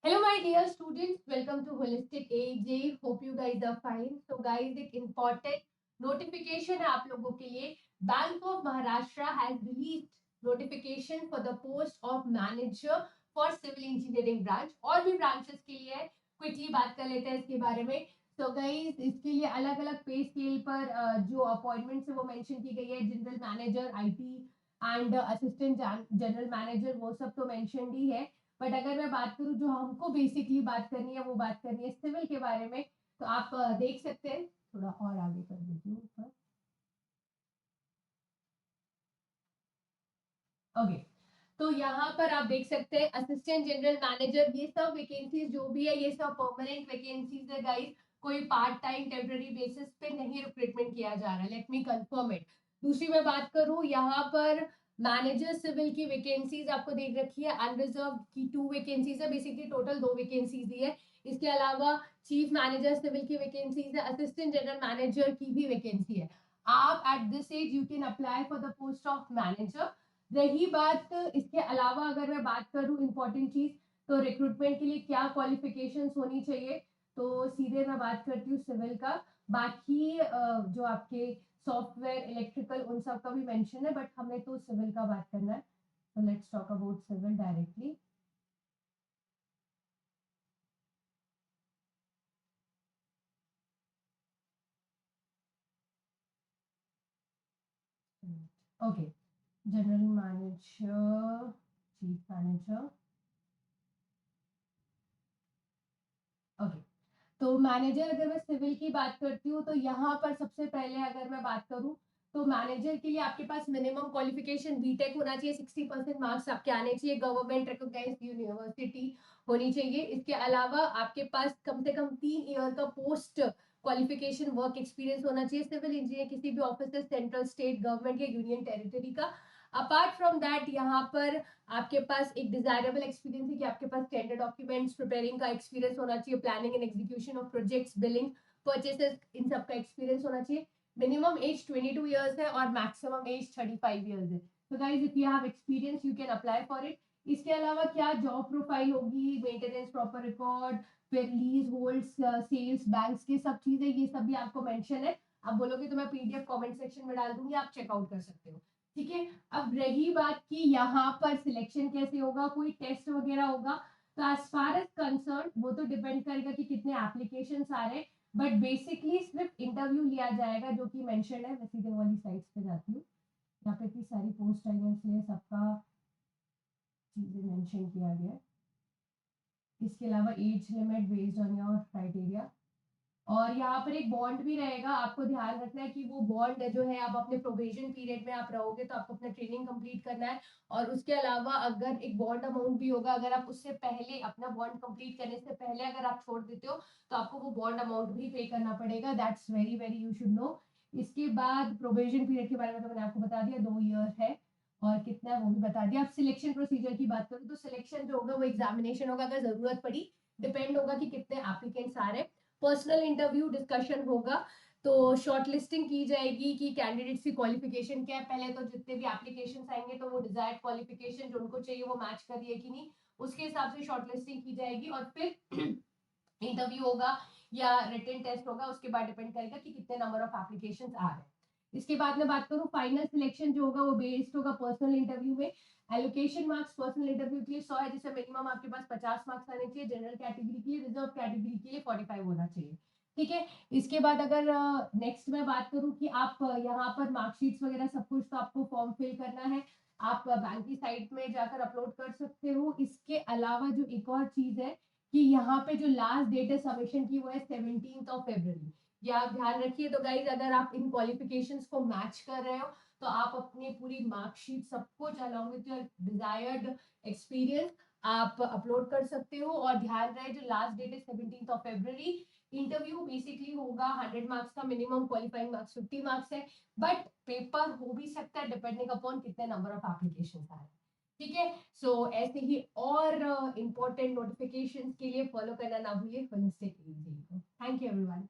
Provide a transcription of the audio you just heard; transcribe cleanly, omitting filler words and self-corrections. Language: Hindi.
Hello my dear students, welcome to Holistic AJ. Hope you guys are fine. So guys, एक important notification है आप लोगों के लिए. Bank of Maharashtra has released notification for the post of manager for civil engineering branch. और भी branches के लिए है. Quickly बात कर लेते हैं इसके बारे में. So guys, इसके लिए अलग अलग पे स्केल पर जो अपॉइंटमेंट्स है वो मेंशन की गई है. General manager IT and assistant general manager वो सब तो मेंशन ही है. बट अगर मैं बात करूं जो हमको बेसिकली बात करनी है वो बात करनी है सिविल के बारे में. तो आप देख सकते हैं, थोड़ा और आगे कर दीजिए ऊपर. ओके, तो यहाँ पर आप देख सकते हैं असिस्टेंट जनरल मैनेजर, ये सब वैकेंसीज जो भी है ये सब परमानेंट वैकेंसीज है गाइस. कोई पार्ट टाइम टेम्पररी बेसिस पे नहीं रिक्रूटमेंट किया जा रहा है. Let me confirm it. दूसरी मैं बात करूं यहाँ पर मैनेजर सिविल की वैकेंसीज आपको देख रखी है. अनरिजर्व की 2 वैकेंसीज है, बेसिकली टोटल 2 वैकेंसीज दी है. इसके अलावा चीफ मैनेजर सिविल की वैकेंसीज है, असिस्टेंट जनरल मैनेजर की भी वैकेंसी है. आप at this age you can apply for the post of manager. रही बात इसके अलावा अगर मैं बात करूं इंपॉर्टेंट चीज, तो रिक्रूटमेंट के लिए क्या क्वालिफिकेशंस होनी चाहिए, तो सीधे मैं बात करती हूँ सिविल का. बाकी जो आपके सॉफ्टवेयर इलेक्ट्रिकल उन सब का भी मेंशन है, बट हमें तो सिविल का बात करना है. तो let's talk about civil directly. Okay, general manager, chief manager. Okay, तो मैनेजर अगर मैं सिविल की बात करती हूँ तो यहाँ पर सबसे पहले अगर मैं बात करूँ तो मैनेजर के लिए आपके पास मिनिमम क्वालिफिकेशन बीटेक होना चाहिए. 60% मार्क्स आपके आने चाहिए. गवर्नमेंट रिकॉग्नाइज्ड यूनिवर्सिटी होनी चाहिए. इसके अलावा आपके पास कम से कम 3 ईयर का पोस्ट क्वालिफिकेशन वर्क एक्सपीरियंस होना चाहिए. सिविल इंजीनियर किसी भी ऑफिस, सेंट्रल, स्टेट गवर्नमेंट या यूनियन टेरिटरी का. अपार्ट फ्रॉम दैट यहाँ पर आपके पास एक डिजायरेबल एक्सपीरियंस है कि आपके पास टेंडर डॉक्यूमेंट्स प्रिपेयरिंग का एक्सपीरियंस होना चाहिए. Planning and execution of projects, billing, purchases, इन सब का एक्सपीरियंस होना चाहिए. मिनिमम एज 22 इयर्स है और मैक्सिमम एज 35 इयर्स है. तो guys if you have experience you can apply for it. इसके अलावा क्या जॉब प्रोफाइल होगी, मेंटेनेंस, प्रॉपर रिकॉर्ड, फिर लीज होल्ड्स, सेल्स, बैंक्स के सब चीजें, ये सब भी आपको मेंशन है. आप बोलोगे तो मैं पीडीएफ कमेंट सेक्शन में डाल दूंगी, आप चेकआउट कर सकते हो. ठीक है. अब रही बात कि यहाँ पर सिलेक्शन कैसे होगा, कोई टेस्ट वगैरह होगा, तो एज फार एज कंसर्न वो तो डिपेंड करेगा कि कितने एप्लीकेशन आ रहे हैं. बट बेसिकली सिर्फ इंटरव्यू लिया जाएगा जो कि मेंशन है. मैं सीधे वाली साइट्स पे जाती हूँ, यहाँ पे इतनी सारी पोस्ट आई है इसलिए सबका चीजें मेंशन किया गया है. इसके अलावा age limit based on your criteria. और यहाँ पर एक बॉन्ड भी रहेगा. आपको ध्यान रखना है कि वो बॉन्ड जो है, आप अपने प्रोबेशन पीरियड में आप रहोगे तो आपको अपना ट्रेनिंग कंप्लीट करना है. और उसके अलावा अगर एक बॉन्ड अमाउंट भी होगा, अगर आप उससे पहले अपना बॉन्ड कंप्लीट करने से पहले अगर आप छोड़ देते हो तो आपको वो बॉन्ड अमाउंट भी पे करना पड़ेगा. That's very very you should know. इसके बाद प्रोबेशन पीरियड के बारे में तो मैंने आपको बता दिया, 2 ईयर है. और कितना है वो भी बता दिया. आप सिलेक्शन प्रोसीजर की बात करूँ तो सिलेक्शन जो होगा वो एग्जामिनेशन होगा. अगर जरूरत पड़ी, डिपेंड होगा कि कितने एप्लीकेंट्स आ रहे हैं. पर्सनल इंटरव्यू डिस्कशन होगा. तो शॉर्ट लिस्टिंग की जाएगी कि कैंडिडेट्स की क्वालिफिकेशन क्या है. पहले तो जितने भी एप्लीकेशन आएंगे तो वो डिजायर्ड क्वालिफिकेशन जो उनको चाहिए वो मैच कर रही है कि नहीं, उसके हिसाब से शॉर्ट लिस्टिंग की जाएगी. और फिर इंटरव्यू होगा या रिटन टेस्ट होगा, उसके बाद डिपेंड करेगा कि कितने नंबर ऑफ एप्लीकेशन आ रहे हैं. इसके बाद में बात करूं, फाइनल सिलेक्शन जो होगा वो बेस्ड होगा पर्सनल इंटरव्यू में. एलोकेशन मार्क्स पर्सनल इंटरव्यू के लिए 100 है, जिसमें मिनिमम आपके पास 50 मार्क्स आने चाहिए. जनरल कैटेगरी के लिए, रिजर्व कैटेगरी के लिए 45 होना चाहिए. ठीक है. इसके बाद अगर नेक्स्ट मैं बात करूं कि आप यहाँ पर मार्कशीट्स वगैरह सब कुछ तो आपको फॉर्म फिल करना है. आप बैंक की साइट में जाकर अपलोड कर सकते हो. इसके अलावा जो एक और चीज है कि यहाँ पे जो लास्ट डेट है सबमिशन की वो है 17 फरवरी. ये आप ध्यान रखिए. तो गाइज अगर आप इन क्वालिफिकेशंस को मैच कर रहे हो तो आप अपनी पूरी मार्कशीट सब कुछ along with your desired experience आप अपलोड कर सकते हो. और ध्यान रहे जो लास्ट डेट है 17 फरवरी. इंटरव्यू बेसिकली होगा 100 मार्क्स का. मिनिमम क्वालिफाइंग मार्क्स 50 मार्क्स है. बट पेपर हो भी सकता है डिपेंडिंग अपॉन कितने नंबर ऑफ एप्लीकेशन आए. ठीक है. सो ऐसे ही और इंपॉर्टेंट नोटिफिकेशंस के लिए फॉलो करना ना भूलिए होलिस्टिक एजी को. Thank you everyone.